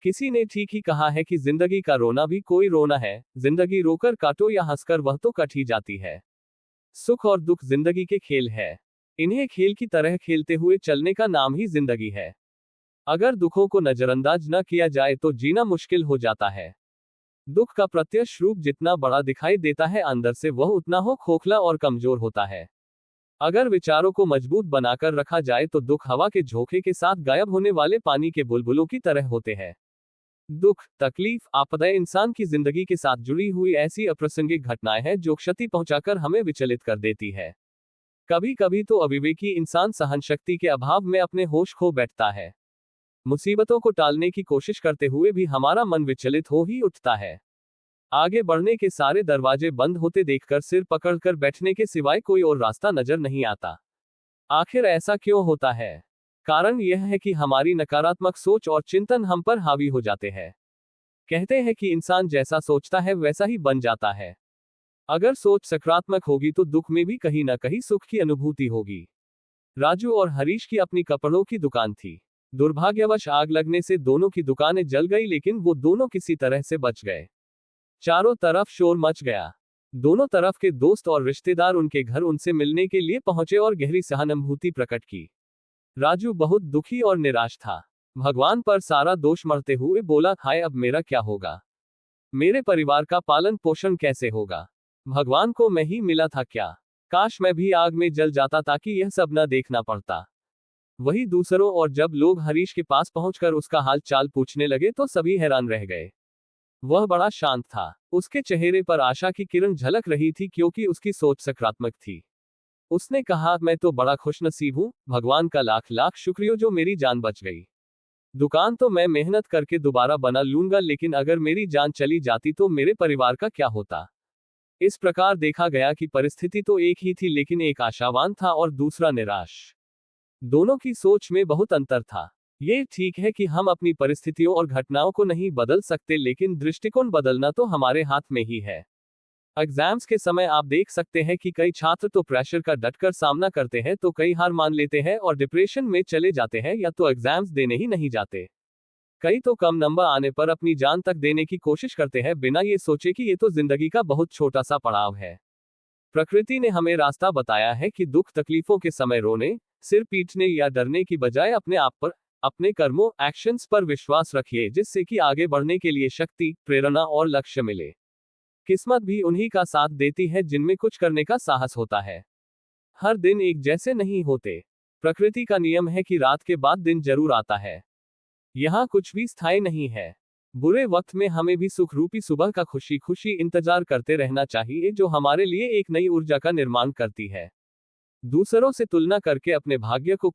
किसी ने ठीक ही कहा है कि जिंदगी का रोना भी कोई रोना है, जिंदगी रोकर काटो या हंसकर वह तो कट ही जाती है। सुख और दुख जिंदगी के खेल है। इन्हें खेल की तरह खेलते हुए चलने का नाम ही जिंदगी है। अगर दुखों को नजरअंदाज न किया जाए तो जीना मुश्किल हो जाता है। दुख का प्रत्यक्ष रूप जितना बड़ा दिखाई देता है, अंदर से वह उतना हो खोखला और कमजोर होता है। अगर विचारों को मजबूत बनाकर रखा जाए तो दुख हवा के झोंके के साथ गायब होने वाले पानी के बुलबुलों की तरह होते हैं। दुख, तकलीफ, आपदाएं इंसान की जिंदगी के साथ जुड़ी हुई ऐसी अप्रासंगिक घटनाएं हैं जो क्षति पहुंचाकर हमें विचलित कर देती है। कभी कभी तो अविवेकी इंसान सहन शक्ति के अभाव में अपने होश खो बैठता है। मुसीबतों को टालने की कोशिश करते हुए भी हमारा मन विचलित हो ही उठता है। आगे बढ़ने के सारे दरवाजे बंद होते देखकर सिर पकड़कर बैठने के सिवाय कोई और रास्ता नजर नहीं आता। आखिर ऐसा क्यों होता है? कारण यह है कि हमारी नकारात्मक सोच और चिंतन हम पर हावी हो जाते हैं। कहते हैं कि इंसान जैसा सोचता है वैसा ही बन जाता है। अगर सोच सकारात्मक होगी तो दुख में भी कहीं ना कहीं सुख की अनुभूति होगी। राजू और हरीश की अपनी कपड़ों की दुकान थी। दुर्भाग्यवश आग लगने से दोनों की दुकानें जल गई, लेकिन वो दोनों किसी तरह से बच गए। चारों तरफ शोर मच गया। दोनों तरफ के दोस्त और रिश्तेदार उनके घर उनसे मिलने के लिए पहुंचे और गहरी सहानुभूति प्रकट की। राजू बहुत दुखी और निराश था। भगवान पर सारा दोष मढ़ते हुए बोला, हाय अब मेरा क्या होगा? मेरे परिवार का पालन पोषण कैसे होगा? भगवान को मैं ही मिला था क्या? काश मैं भी आग में जल जाता ताकि यह सब न देखना पड़ता। वही दूसरों और जब लोग हरीश के पास पहुंचकर उसका हाल चाल पूछने लगे तो सभी हैरान रह गए। वह बड़ा शांत था। उसके चेहरे पर आशा की किरण झलक रही थी क्योंकि उसकी सोच सकारात्मक थी। उसने कहा, मैं तो बड़ा खुशनसीब हूं, भगवान का लाख लाख शुक्रिया जो मेरी जान बच गई। दुकान तो मैं मेहनत करके दोबारा बना लूंगा, लेकिन अगर मेरी जान चली जाती तो मेरे परिवार का क्या होता? इस प्रकार देखा गया कि परिस्थिति तो एक ही थी, लेकिन एक आशावान था और दूसरा निराश। दोनों की सोच में बहुत अंतर था। ये ठीक है कि हम अपनी परिस्थितियों और घटनाओं को नहीं बदल सकते, लेकिन दृष्टिकोण बदलना तो हमारे हाथ में ही है। एग्जाम्स के समय आप देख सकते हैं कि कई छात्र तो प्रेशर का डटकर सामना करते हैं, तो कई हार मान लेते हैं और डिप्रेशन में चले जाते हैं, या तो एग्जाम्स देने ही नहीं जाते। कई तो कम नंबर आने पर अपनी जान तक देने की कोशिश करते हैं, बिना ये सोचे कि ये तो जिंदगी का बहुत छोटा सा पड़ाव है। प्रकृति ने हमें रास्ता बताया है कि दुख तकलीफों के समय रोने, सिर पीटने या डरने की बजाय अपने आप पर, अपने कर्मों, एक्शंस पर विश्वास रखिए, जिससे कि आगे बढ़ने के लिए शक्ति, प्रेरणा और लक्ष्य मिले। किस्मत भी उन्हीं का साथ देती है जिनमें कुछ करने का साहस होता है। हर दिन एक जैसे नहीं होते। प्रकृति का नियम है कि रात के बाद दिन जरूर आता है। यहाँ कुछ भी स्थायी नहीं है। बुरे वक्त में हमें भी सुख रूपी सुबह का खुशी खुशी इंतजार करते रहना चाहिए, जो हमारे लिए एक नई ऊर्जा का निर्माण करती है। दूसरों से तुलना करके अपने भाग्य को